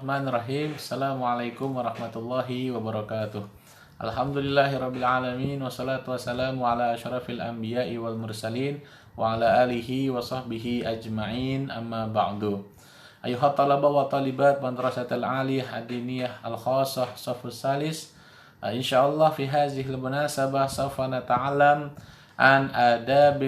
Bismillahirrahmanirrahim. Assalamualaikum warahmatullahi wabarakatuh. Alhamdulillahirabbil alamin wassalatu wassalamu ala asyrafil anbiya'i wal mursalin wa ala alihi wa sahbihi ajma'in amma ba'du. Ayuhat talaba wa talibat madrasatil aliyah ad-diniyah al-khassah shafus salis. Insyaallah fi hadhihi al-munasabah sawfa nata'allam an adab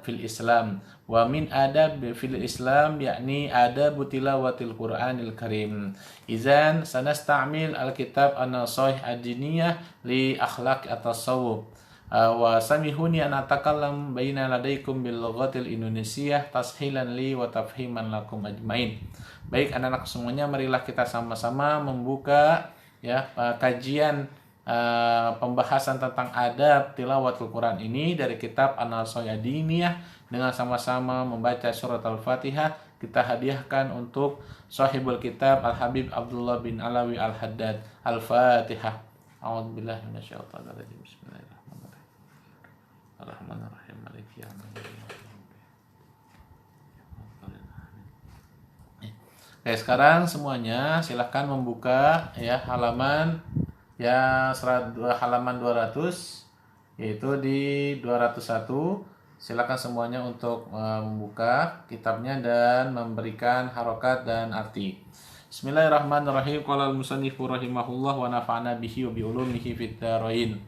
fil Islam. Wa min adab fil Islam yakni adab tilawatil Qur'anil Karim. Izan sanasta'mil al-kitab an-nasaih ad-diniyah li akhlaq at-tasawuf. Wa samihuni an atakallam baina ladaikum bil lughatil Indonesiah tashilan li wa tafhiman lakum ajmain. Baik anak-anak semuanya, marilah kita sama-sama membuka kajian pembahasan tentang adab tilawatul Quran ini dari kitab An-Nasaih Ad-Diniyah. Dengan sama-sama membaca surat Al-Fatihah, kita hadiahkan untuk sahibul kitab Al-Habib Abdullah bin Alawi Al-Haddad. Al-Fatihah. A'udzubillahi minasyaitonir rajim. Bismillahirrahmanirrahim. Ar-Rahmanir-Rahim. Maliki yaumiddin. Oke, sekarang semuanya silahkan membuka halaman halaman 200, yaitu di 201. Silakan semuanya untuk membuka kitabnya dan memberikan harokat dan arti. Bismillahirrahmanirrahim. Qala al-musannifu rahimahullah wa nafa'na bihi wa bi ulumihi fid dharain.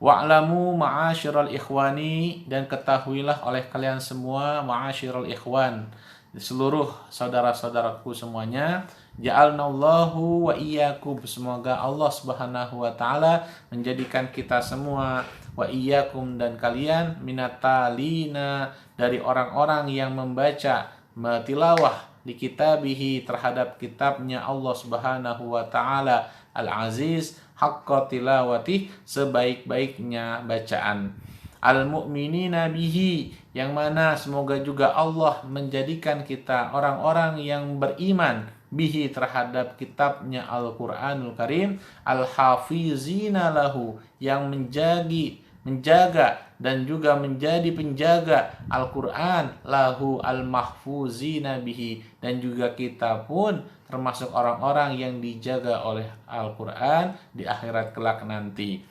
Wa'lamu ma'asyiral ikhwani, dan ketahuilah oleh kalian semua, ma'asyiral ikhwan, seluruh saudara-saudaraku semuanya, ja'alnallahu wa iyyakum, semoga Allah Subhanahu wa taala menjadikan kita semua, wa iyyakum, dan kalian, minatalina, dari orang-orang yang membaca tilawah di kitabihi, terhadap kitabnya Allah Subhanahu wa taala al-aziz, haqqa tilawati, sebaik-baiknya bacaan. Al-mu'minina bihi, yang mana semoga juga Allah menjadikan kita orang-orang yang beriman bihi, terhadap kitabnya Al-Quranul Karim, al-hafizina lahu, yang menjaga dan juga menjadi penjaga Al-Quran, lahu al-mahfuzina bihi, dan juga kita pun termasuk orang-orang yang dijaga oleh Al-Quran di akhirat kelak nanti.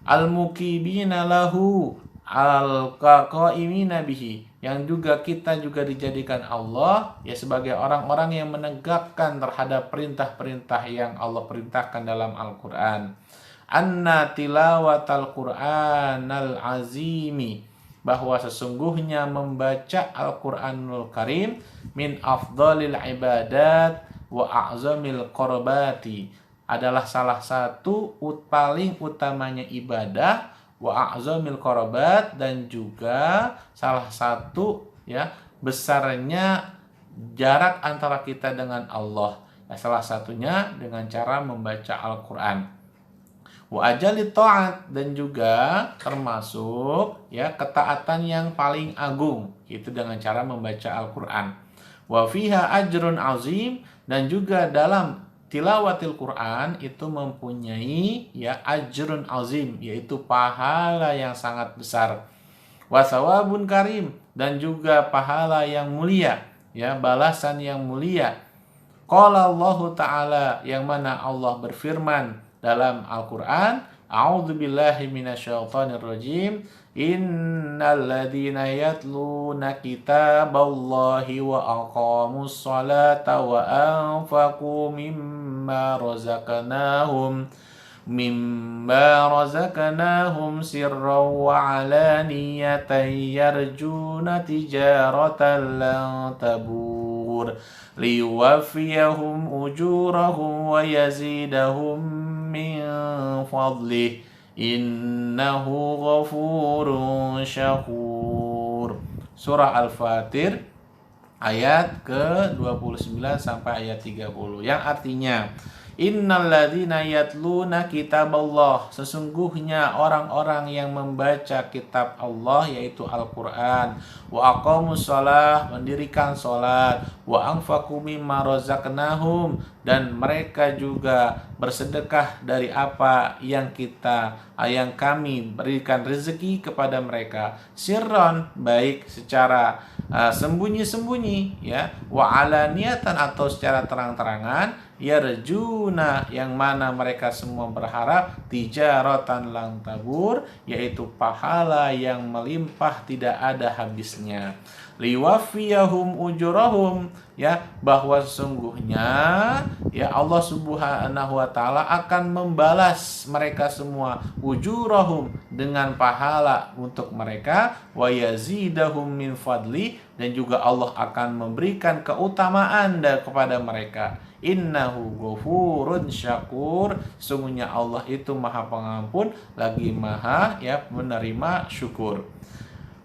Al-mukibina lahu al-qaqaimina bihi, yang juga kita juga dijadikan Allah sebagai orang-orang yang menegakkan terhadap perintah-perintah yang Allah perintahkan dalam Al-Quran. Anna tilawatal Qur'anal azimi, bahwa sesungguhnya membaca Al-Quranul Karim min afdalil ibadat wa a'zamil qurbati, adalah salah satu paling utamanya ibadah, wa a'zamil qurbat, dan juga salah satu besarnya jarak antara kita dengan Allah. Salah satunya dengan cara membaca Al-Quran. Wa ajalit ta'at, dan juga termasuk ketaatan yang paling agung, itu dengan cara membaca Al-Quran. Wa fiha ajrun azim, dan juga dalam tilawatil Quran itu mempunyai ajrun azim, yaitu pahala yang sangat besar. Wa sawabun karim, dan juga pahala yang mulia, balasan yang mulia. Qala Allah Ta'ala, yang mana Allah berfirman dalam Al-Quran, a'udzubillahi minasyaitonir rajim, innal ladzina yatluna kitaballahi wa aqamus salata wa anfaqu mimma razaqnahum sirran wa alaniyatan yarjuna tijaratan lan tabur liwafiyahum ujurahum wa yazidahum min fadlih innahu ghafurun syakur. Surah Al-Fatir ayat ke-29 sampai ayat 30, yang artinya Innalladzina yatluna kitaballah, sesungguhnya orang-orang yang membaca kitab Allah yaitu Al-Qur'an, wa aqamus shalah, mendirikan salat, wa anfaqu mimma razaqnahum, dan mereka juga bersedekah dari apa yang kami berikan rezeki kepada mereka, sirron, baik secara sembunyi-sembunyi, ya, wa alaniyatan, atau secara terang-terangan, yarjuna, yang mana mereka semua berharap, tijaratan lang tabur, yaitu pahala yang melimpah tidak ada habisnya, liwafiyahum ujurahum, ya, bahwa sesungguhnya ya Allah Subhanahu wa taala akan membalas mereka semua, ujurahum, dengan pahala untuk mereka, wa yazidahum min fadli, dan juga Allah akan memberikan keutamaan kepada mereka. Innahu ghafurun syakur, sungguhnya Allah itu maha pengampun lagi maha, ya, menerima syukur.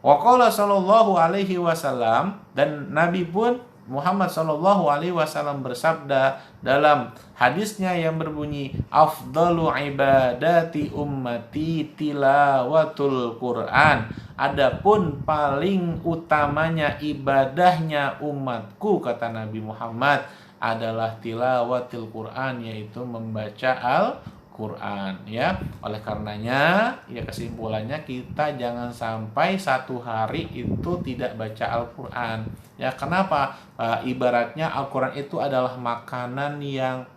Wa qala sallallahu alaihi wasallam, dan Nabi pun Muhammad sallallahu alaihi wasallam bersabda dalam hadisnya yang berbunyi, afdalu ibadati ummati tilawatul Quran, adapun paling utamanya ibadahnya umatku, kata Nabi Muhammad, adalah tilawatil Quran, yaitu membaca Al-Quran, ya. Oleh karenanya, ya, kesimpulannya kita jangan sampai satu hari itu tidak baca Al-Quran, ya. Kenapa? Ibaratnya Al-Quran itu adalah makanan yang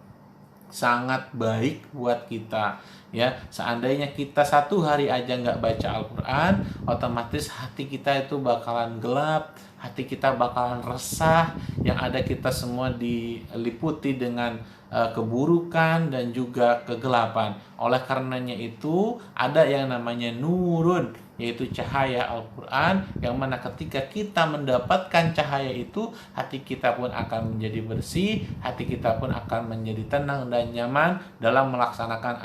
sangat baik buat kita, ya. Seandainya kita satu hari aja nggak baca Al-Quran, otomatis hati kita itu bakalan gelap, hati kita bakalan resah, yang ada kita semua diliputi dengan keburukan dan juga kegelapan. Oleh karenanya itu ada yang namanya nurun, yaitu cahaya Al-Quran, yang mana ketika kita mendapatkan cahaya itu, hati kita pun akan menjadi bersih, hati kita pun akan menjadi tenang dan nyaman dalam melaksanakan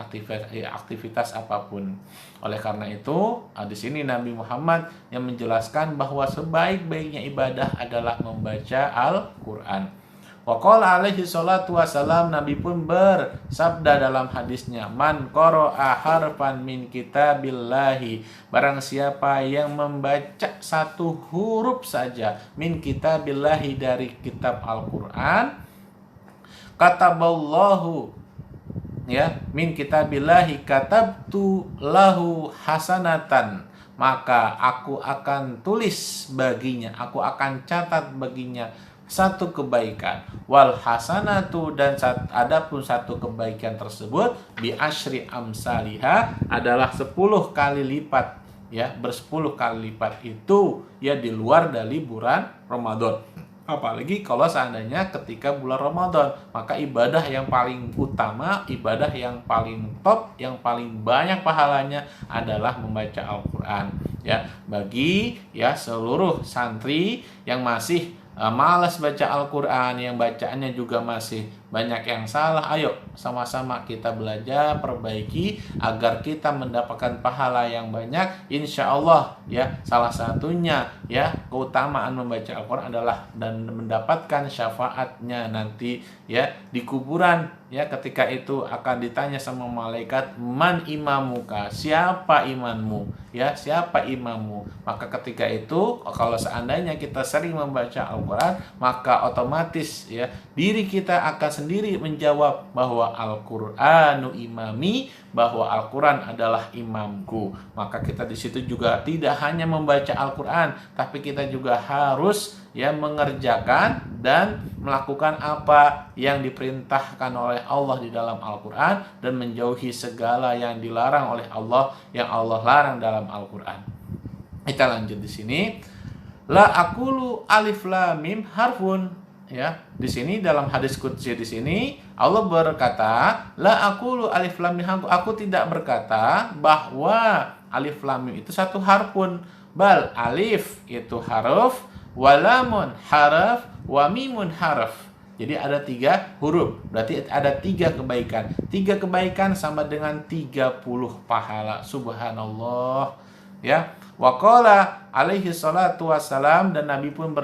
aktivitas apapun. Oleh karena itu, di sini Nabi Muhammad yang menjelaskan bahwa sebaik-baiknya ibadah adalah membaca Al-Quran. Wa qala alaihi salatu wassalam, Nabi pun bersabda dalam hadisnya, man qara'a harfan min kitabillahi, barang siapa yang membaca satu huruf saja min kitabillahi, dari kitab Al-Quran, kataballahu, ya, min kitabillahi katabtu lahu hasanatan, maka aku akan tulis baginya, aku akan catat baginya satu kebaikan, wal hasanatu, dan adapun satu kebaikan tersebut, bi asyri amsaliha, adalah 10 kali lipat, ya, bersepuluh kali lipat itu, ya, di luar dari bulan Ramadan. Apalagi kalau seandainya ketika bulan Ramadan, maka ibadah yang paling utama, ibadah yang paling top, yang paling banyak pahalanya adalah membaca Al-Quran, ya. Bagi, ya, seluruh santri yang masih malas baca Al-Quran, yang bacaannya juga masih banyak yang salah, ayo sama-sama kita belajar, perbaiki agar kita mendapatkan pahala yang banyak. Insya Allah, ya, salah satunya, ya, keutamaan membaca Al-Quran adalah dan mendapatkan syafaatnya nanti, ya, di kuburan, ya, ketika itu akan ditanya sama malaikat, man imamuka, siapa imanmu, ya, siapa imammu. Maka ketika itu kalau seandainya kita sering membaca Al-Quran, maka otomatis, ya, diri kita akan sendiri menjawab bahwa Al-Qur'anu imami, bahwa Al-Quran adalah imamku. Maka kita di situ juga tidak hanya membaca Al-Quran, tapi kita juga harus, ya, mengerjakan dan melakukan apa yang diperintahkan oleh Allah di dalam Al-Quran, dan menjauhi segala yang dilarang oleh Allah, yang Allah larang dalam Al-Quran. Kita lanjut di sini. La aqulu alif lam mim harfun, ya. Di sini dalam hadis qudsi di sini Allah berkata, la aqulu alif lam mim harfun, aku tidak berkata bahwa alif lam mim itu satu harfun, bal alif itu haruf, walamun haraf, wa mimun haraf. Jadi ada 3 huruf, berarti ada 3 kebaikan. 3 kebaikan sama dengan 30 pahala. Subhanallah, ya. Wa qala alaihi salatu wassalam, dan Nabi pun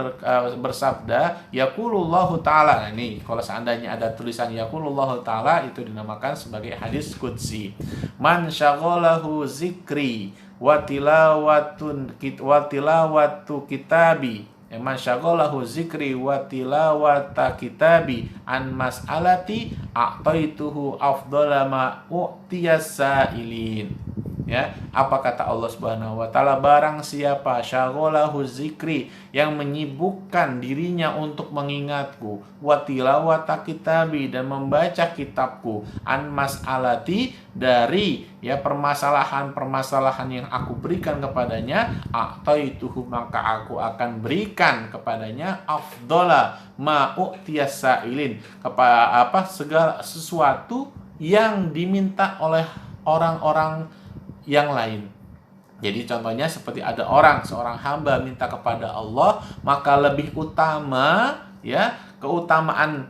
bersabda, yaqulullahu ta'ala. Nah, ini kalau seandainya ada tulisan yaqulullahu ta'ala, itu dinamakan sebagai hadis qudsi. Man syaghalahu zikri wa tilawatu kitabi, man syaghalahu zikri wa tilawata kitabi an mas'alati a'taituhu afdhala ma u'tiyas sa'ilin. Ya, apa kata Allah Subhanahu wa taala, barang siapa syaghalahu zikri, yang menyibukkan dirinya untuk mengingatku, wa tilawata kitabi, dan membaca kitabku, an mas'alati, dari ya permasalahan-permasalahan yang aku berikan kepadanya, a'taituhu, maka aku akan berikan kepadanya afdhala ma u'tiyas sa'ilin, segala sesuatu yang diminta oleh orang-orang yang lain. Jadi contohnya seperti ada seorang hamba minta kepada Allah, maka lebih utama ya keutamaan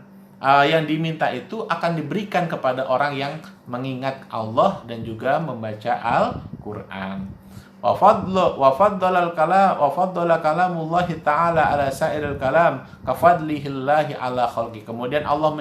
yang diminta itu akan diberikan kepada orang yang mengingat Allah dan juga membaca Al-Qur'an. Wa faddala kalamullahi ta'ala ala sa'iril kalam ka fadlihillahi ala khalqi. Kemudian Allah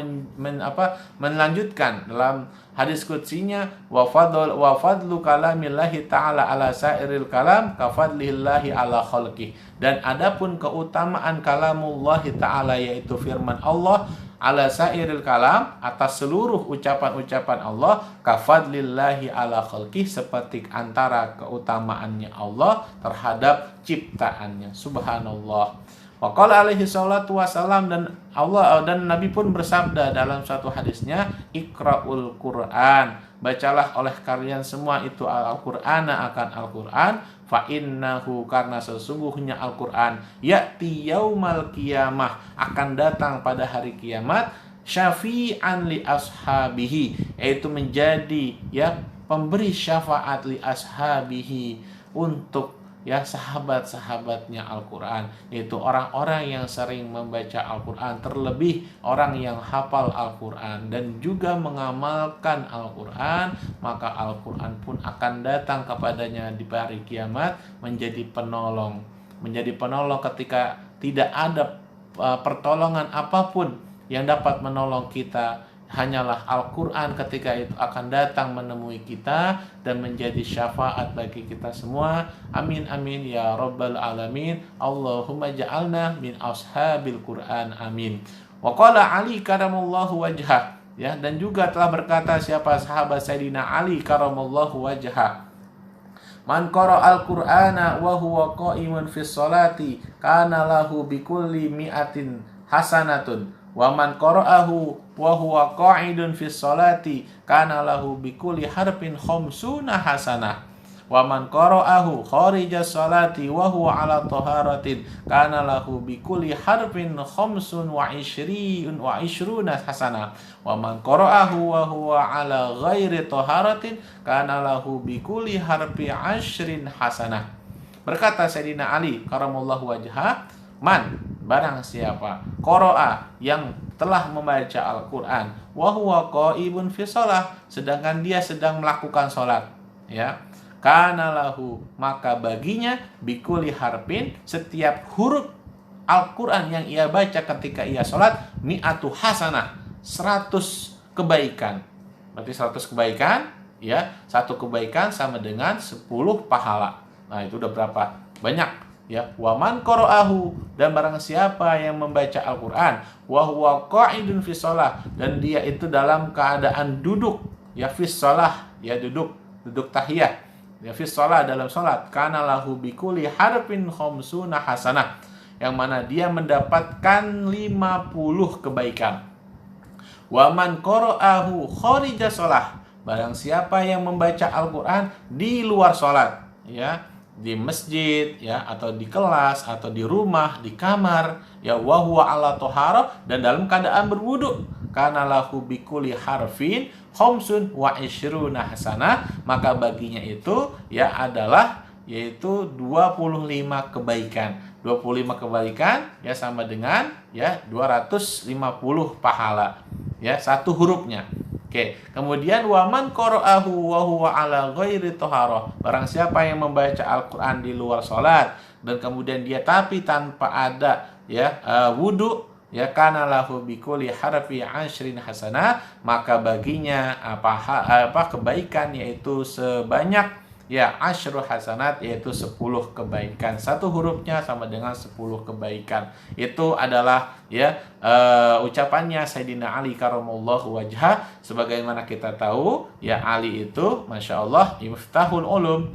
melanjutkan dalam hadis qudsinya, wa fadlu kalamillahi ta'ala ala sa'iril kalam ka fadlihillahi ala khalqi. Dan adapun keutamaan kalamullahi ta'ala, yaitu firman Allah, ala sa'iril kalam, atas seluruh ucapan-ucapan Allah, kafadlillahi ala khalqih, seperti antara keutamaannya Allah terhadap ciptaannya. Subhanallah. Wa qala alaihi salatu wassalam, dan Nabi pun bersabda dalam suatu hadisnya, iqra'ul Qur'an, bacalah oleh kalian semua itu Al-Qur'ana, akan Al-Qur'an, fa innahu, karena sesungguhnya Al-Qur'an, ya'ti yaumal qiyamah, akan datang pada hari kiamat, syafi'an li ashabihi, yaitu menjadi ya pemberi syafaat li ashabihi, untuk ya sahabat-sahabatnya Al-Qur'an, yaitu orang-orang yang sering membaca Al-Qur'an, terlebih orang yang hafal Al-Qur'an dan juga mengamalkan Al-Qur'an, maka Al-Qur'an pun akan datang kepadanya di hari kiamat menjadi penolong ketika tidak ada pertolongan apapun yang dapat menolong kita. Hanyalah Al-Qur'an ketika itu akan datang menemui kita dan menjadi syafaat bagi kita semua. Amin amin ya rabbal alamin. Allahumma ja'alna min ashabil Qur'an, amin. Wa qala Ali karamallahu wajhah, ya, dan juga telah berkata siapa sahabat Sayyidina Ali karamallahu wajhah, man qara'al Qur'ana wa huwa qa'imun fis sholati kana lahu bikulli mi'atin hasanatun, wa man qara'ahu wa huwa qa'idun fis sholati kana lahu bikulli harfin khamsuna hasanah, wa man qara'ahu kharijas sholati wa huwa ala taharatin kana lahu bikulli harfin khamsun wa ishruna hasanah, wa man qara'ahu wa huwa ala ghairi taharatin kana lahu bikulli harfi ashrin hasanah. Berkata Sayyidina Ali karamallahu wajhah, man, barang siapa, qara'a, yang telah membaca Al-Qur'an, wa huwa qa'imun fi shalah, sedangkan dia sedang melakukan salat, ya, kana lahu, maka baginya bikulli harfin, setiap huruf Al-Qur'an yang ia baca ketika ia salat, mi'atu hasanah, 100 kebaikan. Berarti 100 kebaikan, ya, satu kebaikan sama dengan 10 pahala. Nah, itu udah berapa banyak? Ya, wa man qara'ahu, dan barang siapa yang membaca Al-Qur'an, wa huwa qa'idun fi shalah, dan dia itu dalam keadaan duduk, ya, fi shalah, ya, duduk tahiyah, ya, fi shalah, dalam salat, kana lahu bikulli harfin khamsuna hasanah, yang mana dia mendapatkan 50 kebaikan. Wa man qara'ahu kharija shalah, barang siapa yang membaca Al-Qur'an di luar salat, ya, di masjid, ya, atau di kelas, atau di rumah, di kamar, ya, wa huwa ala tohara, dan dalam keadaan berwudu, kana lahu bikulli harfin khamsun wa ishruna hasanah, maka baginya itu ya adalah yaitu 25 kebaikan. 25 kebaikan ya sama dengan ya 250 pahala, ya, satu hurufnya. Oke, kemudian waman qara'ahu wa huwa ala ghairi thaharah. Barang siapa yang membaca Al-Qur'an di luar salat dan kemudian dia tapi tanpa ada wudu, ya kana lahu bikulli harfi 10 hasanah, maka baginya kebaikan, yaitu sebanyak asyru hasanat, yaitu 10 kebaikan. Satu hurufnya sama dengan 10 kebaikan. Itu adalah ucapannya Sayyidina Ali karamallahu wajhah. Sebagaimana kita tahu, Ali itu Masya Allah miftahul ulum,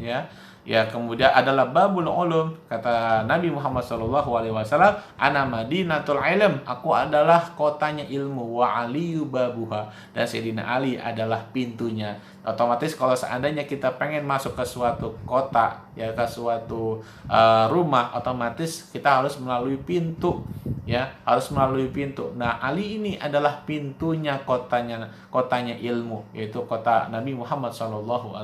kemudian adalah babul ulum. Kata Nabi Muhammad SAW, ana madinatul ilm, aku adalah kotanya ilmu, wa aliyu babuha, dan Sayyidina Ali adalah pintunya. Otomatis kalau seandainya kita pengen masuk ke suatu kota, ke suatu rumah, otomatis kita harus melalui pintu, harus melalui pintu. Nah, Ali ini adalah pintunya kotanya ilmu, yaitu kota Nabi Muhammad SAW.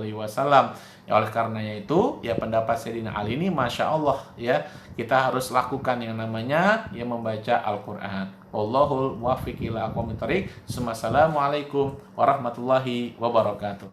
Oleh karenanya itu, pendapat Sayyidina Ali ini Masya Allah, kita harus lakukan yang namanya membaca Al-Quran. Wallahul muwaffiq ila aqwamit thoriq. Assalamualaikum warahmatullahi wabarakatuh.